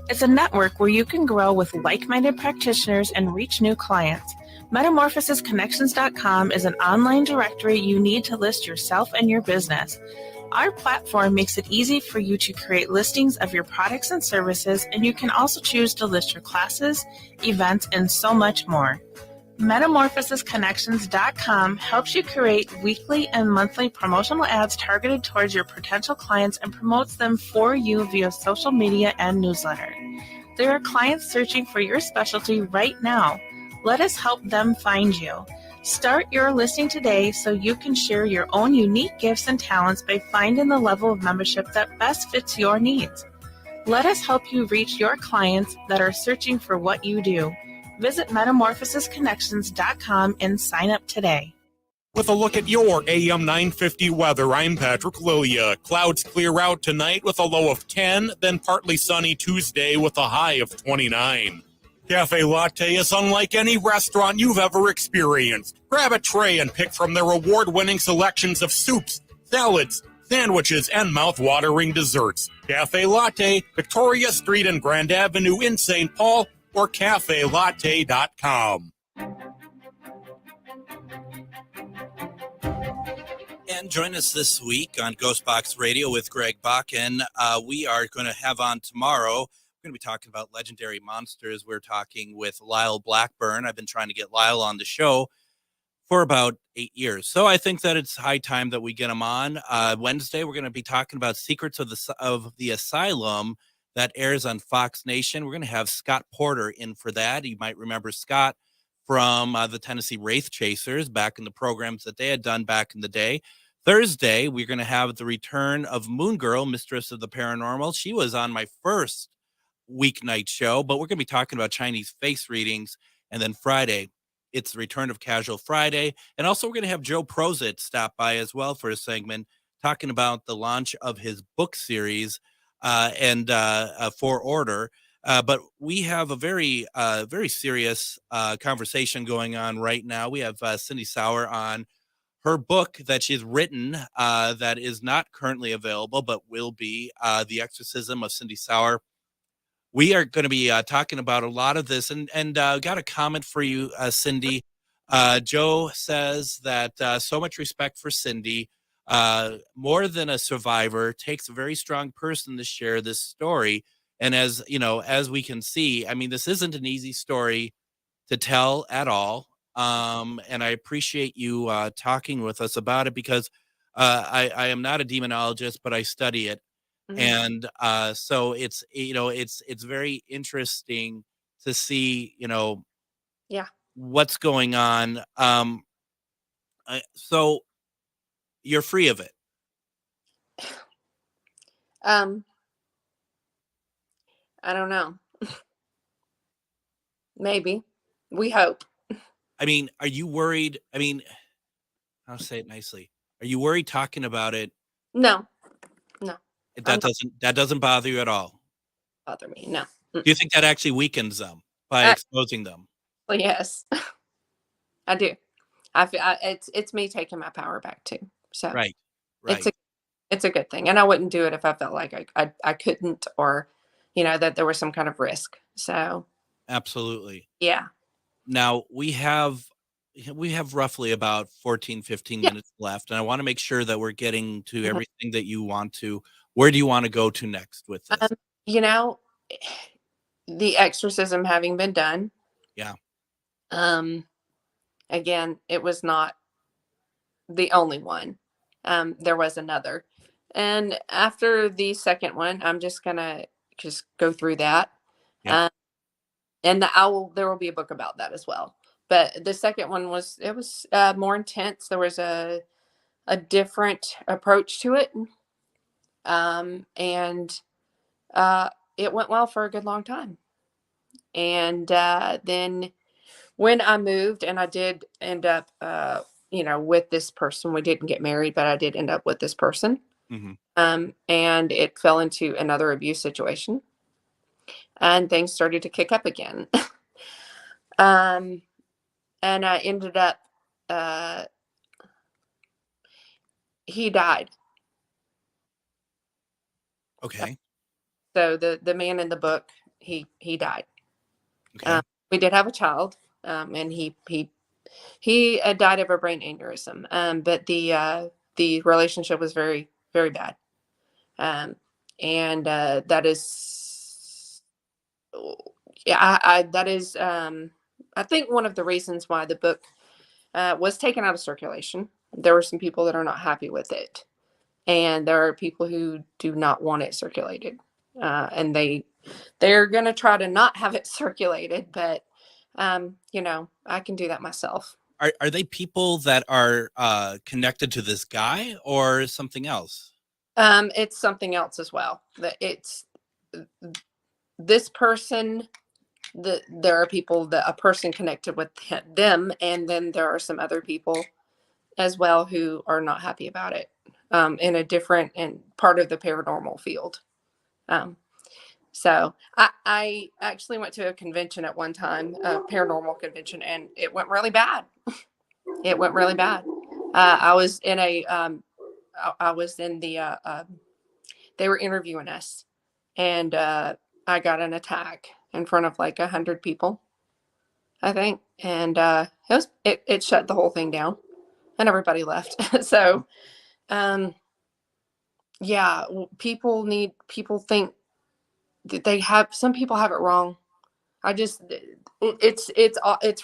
Speaker 11: It's a network where you can grow with like-minded practitioners and reach new clients. Metamorphosisconnections.com is an online directory you need to list yourself and your business. Our platform makes it easy for you to create listings of your products and services, and you can also choose to list your classes, events, and so much more. Metamorphosisconnections.com helps you create weekly and monthly promotional ads targeted towards your potential clients and promotes them for you via social media and newsletter. There are clients searching for your specialty right now. Let us help them find you. Start your listing today so you can share your own unique gifts and talents by finding the level of membership that best fits your needs. Let us help you reach your clients that are searching for what you do. Visit metamorphosisconnections.com and sign up today.
Speaker 5: With a look at your AM 950 weather, I'm Patrick Lilia. Clouds clear out tonight with a low of 10, then partly sunny Tuesday with a high of 29. Cafe Latte is unlike any restaurant you've ever experienced. Grab a tray and pick from their award-winning selections of soups, salads, sandwiches, and mouth-watering desserts. Cafe Latte, Victoria Street and Grand Avenue in St. Paul, or cafelatte.com.
Speaker 8: And join us this week on GhostBox Radio with Greg Bakun. We are going to have on tomorrow, we're going to be talking about legendary monsters. We're talking with Lyle Blackburn. I've been trying to get Lyle on the show for about 8 years. So I think that it's high time that we get him on. Wednesday, we're going to be talking about Secrets of the Asylum that airs on Fox Nation. We're going to have Scott Porter in for that. You might remember Scott from the Tennessee Wraith Chasers back in the programs that they had done back in the day. Thursday, we're going to have the return of Moon Girl, Mistress of the Paranormal. She was on my first weeknight show, but we're going to be talking about Chinese face readings. And then Friday, it's the return of Casual Friday. And also we're going to have Joe Prozit stop by as well for a segment talking about the launch of his book series and For Order. But we have a very serious conversation going on right now. We have Cindy Sauer on her book that she's written that is not currently available, but will be The Exorcism of Cindy Sauer. We are going to be talking about a lot of this, and got a comment for you, Cindy. Joe says that so much respect for Cindy. More than a survivor, takes a very strong person to share this story. And as you know, as we can see, I mean, this isn't an easy story to tell at all. And I appreciate you talking with us about it because I am not a demonologist, but I study it. And so it's, it's very interesting to see, what's going on. So you're free of it.
Speaker 9: I don't know. Maybe. We hope.
Speaker 8: I mean, are you worried? I mean, I'll say it nicely. Are you worried talking about it?
Speaker 9: No.
Speaker 8: That doesn't bother you at all.
Speaker 9: Bother me. No.
Speaker 8: Do you think that actually weakens them by exposing them?
Speaker 9: Well, yes, I do. I feel it's me taking my power back too. So
Speaker 8: right.
Speaker 9: It's a good thing, and I wouldn't do it if I felt like I couldn't, or that there was some kind of risk. So
Speaker 8: absolutely.
Speaker 9: Yeah.
Speaker 8: Now we have roughly about 15 minutes left, and I want to make sure that we're getting to everything that you want to. Where do you want to go to next with this?
Speaker 9: The exorcism having been done.
Speaker 8: Yeah.
Speaker 9: Again, it was not the only one. There was another. And after the second one, I'm just going to go through that.
Speaker 8: Yeah.
Speaker 9: And there will be a book about that as well. But the second one was more intense. There was a different approach to it. And it went well for a good long time. And then when I moved, and I did end up, with this person, we didn't get married, but I did end up with this person. And it fell into another abuse situation, and things started to kick up again. And I ended up, he died.
Speaker 8: Okay.
Speaker 9: So the man in the book, he died.
Speaker 8: Okay.
Speaker 9: We did have a child, and he died of a brain aneurysm. But the relationship was very, very bad. And that is, that is, I think one of the reasons why the book was taken out of circulation. There were some people that are not happy with it, and there are people who do not want it circulated, and they're going to try to not have it circulated, but I can do that myself.
Speaker 8: Are they people that are connected to this guy or something else?
Speaker 9: It's something else as well. It's this person. There are people a person connected with them, and then there are some other people as well who are not happy about it, in a different and part of the paranormal field. So I actually went to a convention at one time, a paranormal convention, and it went really bad. It went really bad. I was in the, they were interviewing us, and I got an attack in front of like 100 people, I think. And it shut the whole thing down and everybody left. So, yeah, people think that some people have it wrong. It's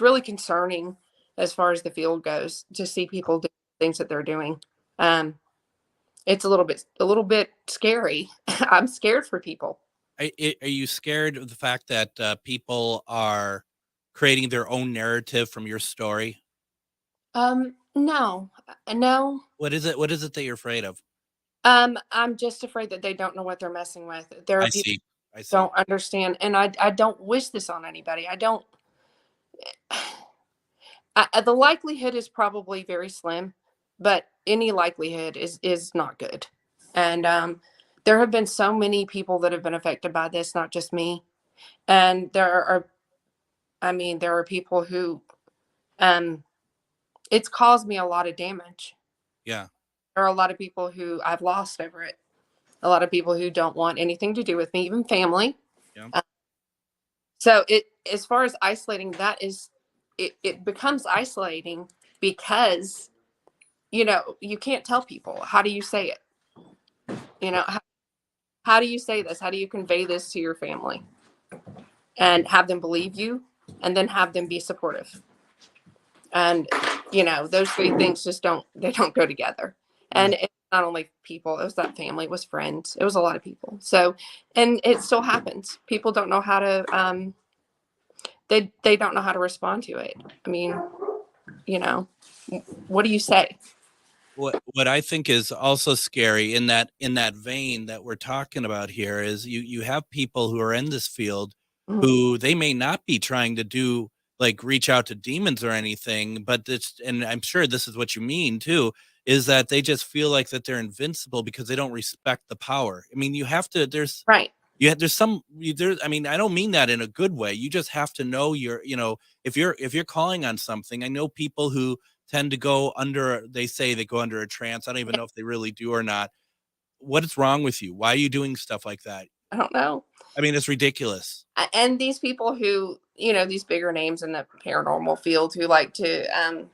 Speaker 9: really concerning as far as the field goes to see people do things that they're doing. It's a little bit scary. I'm scared for people.
Speaker 8: Are you scared of the fact that people are creating their own narrative from your story?
Speaker 9: No.
Speaker 8: What is it that you're afraid of?
Speaker 9: I'm just afraid that they don't know what they're messing with. There are people
Speaker 8: I see.
Speaker 9: don't understand, and I don't wish this on anybody. The likelihood is probably very slim, but any likelihood is not good. And there have been so many people that have been affected by this, not just me. And there are people who it's caused me a lot of damage.
Speaker 8: Yeah.
Speaker 9: There are a lot of people who I've lost over it. A lot of people who don't want anything to do with me, even family.
Speaker 8: Yeah.
Speaker 9: So as far as isolating, it becomes isolating because, you can't tell people. How do you say it? How do you say this? How do you convey this to your family and have them believe you, and then have them be supportive? And, those three things don't go together. And it's not only people, it was that family, it was friends, it was a lot of people. So, and it still happens. People don't know how to, they don't know how to respond to it. I mean, what do you say?
Speaker 8: What I think is also scary in that vein that we're talking about here is you have people who are in this field who they may not be trying to do like reach out to demons or anything, but and I'm sure this is what you mean too, is that they just feel like that they're invincible because they don't respect the power. I mean, there's
Speaker 9: right.
Speaker 8: I don't mean that in a good way. You just have to know if you're calling on something. I know people who tend to go under, they say they go under a trance. I don't even know if they really do or not. What is wrong with you? Why are you doing stuff like that?
Speaker 9: I don't know.
Speaker 8: I mean, it's ridiculous.
Speaker 9: And these people who, these bigger names in the paranormal field who like to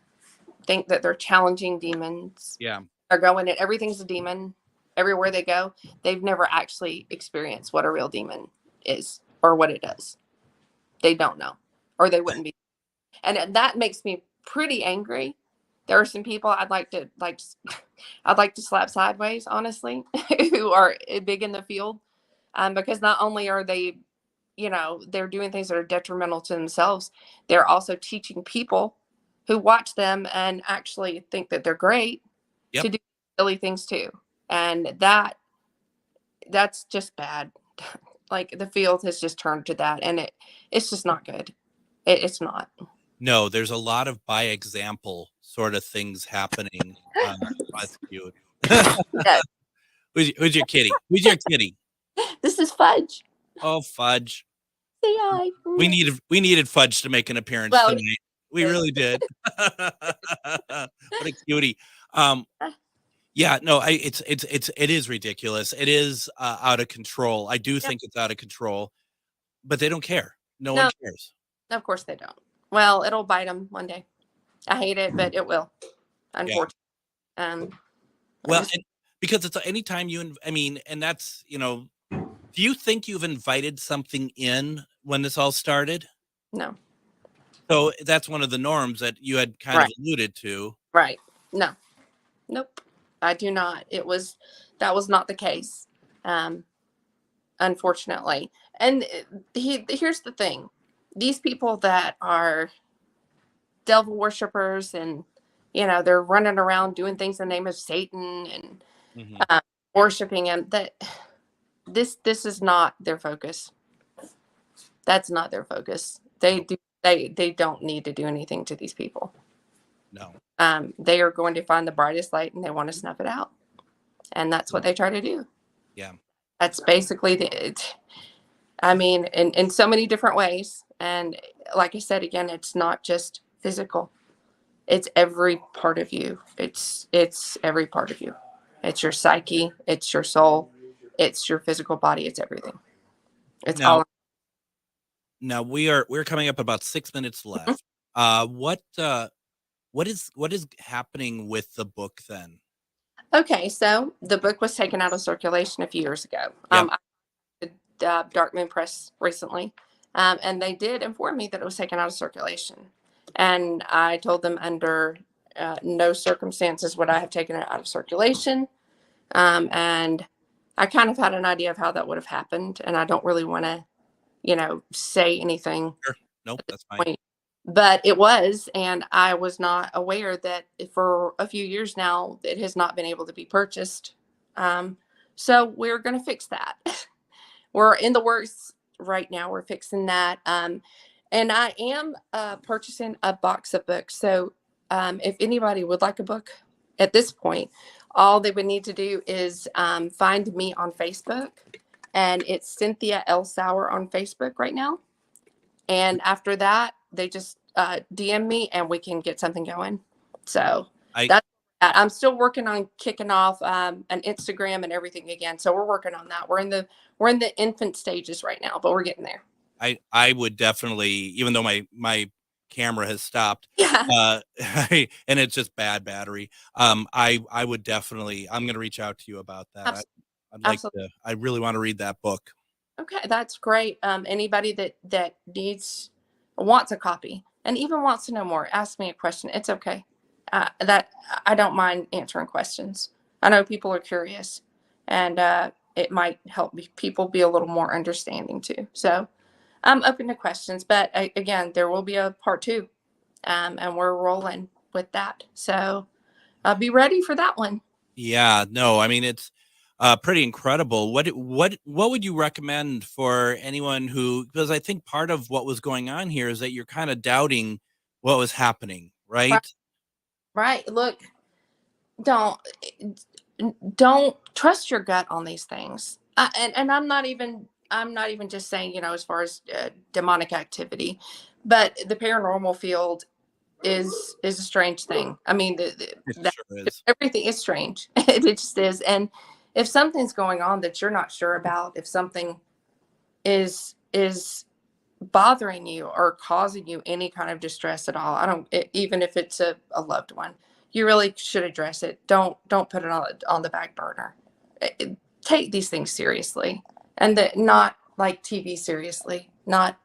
Speaker 9: think that they're challenging demons.
Speaker 8: Yeah.
Speaker 9: Are going and everything's a demon everywhere they go. They've never actually experienced what a real demon is or what it does. They don't know, or they wouldn't be. And that makes me pretty angry. There are some people I'd like to slap sideways, honestly, who are big in the field, because not only are they, they're doing things that are detrimental to themselves, they're also teaching people who watch them and actually think that they're great to do silly things too. And that's just bad. Like the field has just turned to that, and it's just not good. It's not.
Speaker 8: No, there's a lot of by example sort of things happening. That's cute. Who's your kitty? Who's your kitty?
Speaker 9: This is Fudge.
Speaker 8: Oh, Fudge.
Speaker 9: Say hi.
Speaker 8: We needed Fudge to make an appearance tonight. We really did. What a cutie. Yeah, no, it is ridiculous. It is out of control. I do think it's out of control, but they don't care. No one cares.
Speaker 9: Of course they don't. Well, it'll bite them one day. I hate it, but it will. Unfortunately.
Speaker 8: Yeah. Because it's anytime and that's, do you think you've invited something in when this all started?
Speaker 9: No.
Speaker 8: So that's one of the norms that you had kind of alluded to.
Speaker 9: Right. No. Nope. I do not. That was not the case. Unfortunately. And here's the thing. These people that are devil worshipers and, they're running around doing things in the name of Satan and worshiping him, that this is not their focus. That's not their focus. They don't need to do anything to these people.
Speaker 8: No.
Speaker 9: They are going to find the brightest light and they want to snuff it out. And that's what they try to do.
Speaker 8: Yeah.
Speaker 9: That's basically in so many different ways. And like I said, again, it's not just physical. It's every part of you. It's every part of you. It's your psyche. It's your soul. It's your physical body. It's everything. It's all.
Speaker 8: Now we're coming up about 6 minutes left. What is happening with the book then?
Speaker 9: Okay, so the book was taken out of circulation a few years ago.
Speaker 8: Yep.
Speaker 9: I did Dark Moon Press recently, and they did inform me that it was taken out of circulation. And I told them under no circumstances would I have taken it out of circulation. And I kind of had an idea of how that would have happened, and I don't really want to, say anything.
Speaker 8: Sure. Nope, that's fine.
Speaker 9: But it was, and I was not aware that for a few years now, it has not been able to be purchased. So we're going to fix that. We're in the works right now. We're fixing that. And I am purchasing a box of books. So if anybody would like a book at this point, all they would need to do is find me on Facebook. And it's Cynthia L. Sauer on Facebook right now. And after that, they just DM me and we can get something going. So I'm still working on kicking off an Instagram and everything again. So we're working on that. We're in the infant stages right now, but we're getting there.
Speaker 8: I would definitely, even though my camera has stopped, and it's just bad battery. I would definitely, I'm going to reach out to you about that. I really want to read that book.
Speaker 9: Okay, that's great. Anybody that wants a copy and even wants to know more, ask me a question. It's okay. That I don't mind answering questions. I know people are curious, and it might help people be a little more understanding too. So I'm open to questions. But again, there will be a part 2, and we're rolling with that. So be ready for that one.
Speaker 8: Yeah, no, I mean it's pretty incredible. What would you recommend for anyone who, because I think part of what was going on here is that you're kind of doubting what was happening, right?
Speaker 9: Right. Look, don't trust your gut on these things. And I'm not even just saying, as far as demonic activity, but the paranormal field is a strange thing. I mean, everything is strange. It just is. And if something's going on that you're not sure about, if something is bothering you or causing you any kind of distress at all, even if it's a loved one, you really should address it. Don't put it on the back burner. Take these things seriously, and not like TV seriously, not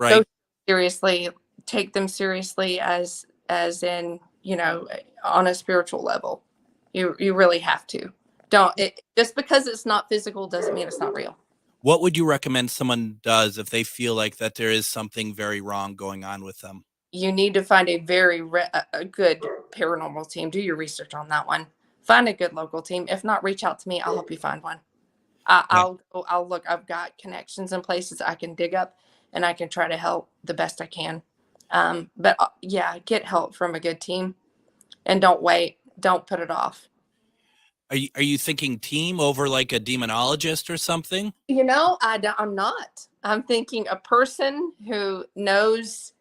Speaker 8: right.
Speaker 9: Seriously. Take them seriously as in, on a spiritual level. You really have to. Just because it's not physical doesn't mean it's not real.
Speaker 8: What would you recommend someone does if they feel like that there is something very wrong going on with them?
Speaker 9: You need to find a very a good paranormal team. Do your research on that one. Find a good local team. If not, reach out to me. I'll help you find one. I'll look. I've got connections in places I can dig up, and I can try to help the best I can. But get help from a good team, and don't wait. Don't put it off.
Speaker 8: Are you thinking team over like a demonologist or something?
Speaker 9: I'm not. I'm thinking a person who knows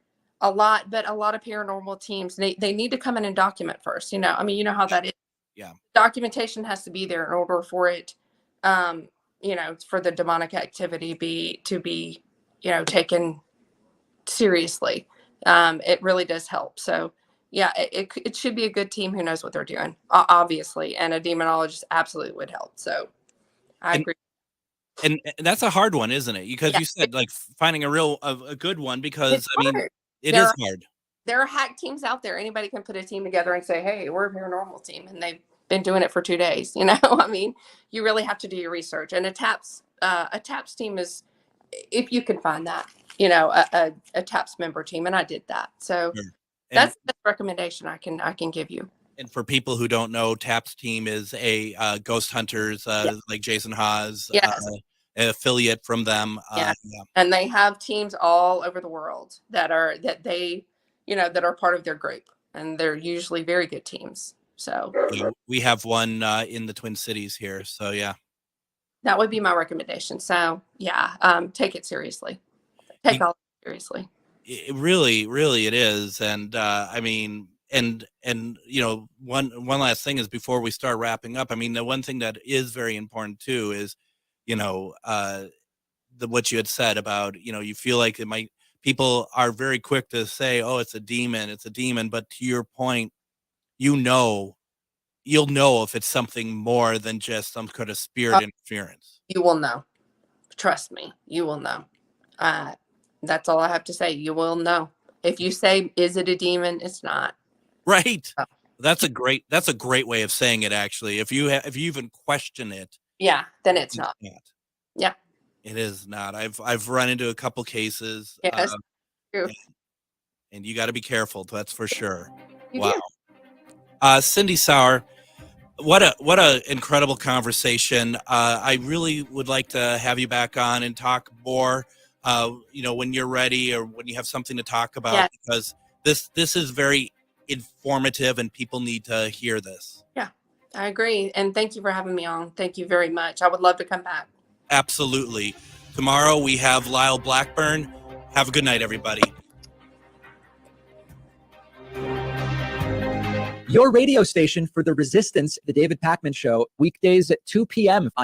Speaker 9: a lot, but a lot of paranormal teams, they need to come in and document first. You know how that is.
Speaker 8: Yeah.
Speaker 9: Documentation has to be there in order for it, for the demonic activity to be taken seriously. It really does help. So yeah, it should be a good team who knows what they're doing, obviously, and a demonologist absolutely would help. So I agree.
Speaker 8: And that's a hard one, isn't it? Because you said like finding a good one, because it is hard.
Speaker 9: There are hack teams out there. Anybody can put a team together and say, hey, we're a paranormal team, and they've been doing it for 2 days. You really have to do your research. And a TAPS team is, if you can find that, a TAPS member team, and I did that. So that's the recommendation I can give you.
Speaker 8: And for people who don't know, TAPS team is a ghost hunters like Jason Haas, an affiliate from them.
Speaker 9: And they have teams all over the world that are part of their group. and they're usually very good teams. So
Speaker 8: we have one in the Twin Cities here. So yeah,
Speaker 9: that would be my recommendation. So yeah, take it seriously. Take all seriously.
Speaker 8: It really it is. And I mean, and you know, one last thing is before we start wrapping up. I mean, the one thing that is very important too is, you know, what you had said about, you know, you feel like it might. People are very quick to say, "Oh, it's a demon," but to your point, you'll know if it's something more than just some kind of spirit interference.
Speaker 9: You will know. Trust me, you will know. That's all I have to say. You will know. If you say, "Is it a demon?" It's not.
Speaker 8: Right. Oh. That's a great way of saying it. Actually, if you even question it,
Speaker 9: yeah, then it's not. Yeah.
Speaker 8: It is not. I've run into a couple cases.
Speaker 9: Yes.
Speaker 8: And you got to be careful. That's for sure.
Speaker 9: You
Speaker 8: wow. Cindy Sauer, what a incredible conversation. I really would like to have you back on and talk more. You know, when you're ready or when you have something to talk about, because this is very informative and people need to hear this.
Speaker 9: Yeah, I agree. And thank you for having me on. Thank you very much. I would love to come back.
Speaker 8: Absolutely. Tomorrow we have Lyle Blackburn. Have a good night, everybody.
Speaker 1: Your radio station for the Resistance, the David Pakman Show, weekdays at 2 p.m. on